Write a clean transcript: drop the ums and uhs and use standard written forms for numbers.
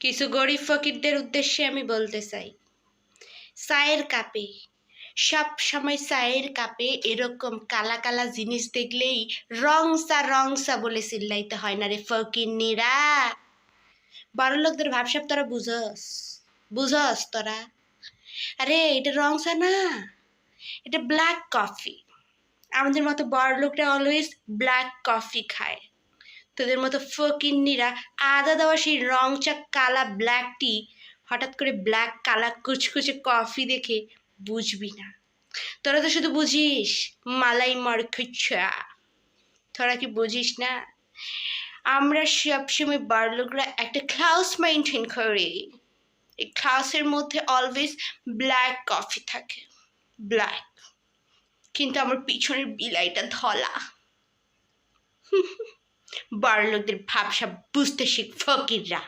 কিছু গরিব ফকিরদের উদ্দেশ্যে আমি বলতে চাই, চায়ের কাপে সব সময় চায়ের কাপে এরকম কালা কালা জিনিস দেখলেই রং চা বলে চিল্লাইতে হয় না রে ফকিরনিরা। বড়লোকদের ভাবসাব তোরা বুঝস তোরা? আরে এটা রং চা না, এটা ব্ল্যাক কফি। আমাদের মতো বড়লোকরা অলওয়েজ ব্ল্যাক কফি খায়। তোদের মতো ফকিন্নিরা আদা দেওয়া সেই রং চা কালা ব্ল্যাক টি হঠাৎ করে ব্ল্যাক কালা কুচকুচে কফি দেখে বুঝবি না। তোরা তো শুধু বুঝিস মালাই মরকুচ্ছা, তোরা কি বুঝিস না আমরা সবসময় বড়লোকরা একটা ক্লাস মেনটেন করি। এই ক্লাসের মধ্যে অলওয়েজ ব্ল্যাক কফি থাকে, ব্ল্যাক, কিন্তু আমার পিছনের বিলাইটা ধলা। বড়লোকদের ভাবসাব বুঝতে শিখ ফকিররা।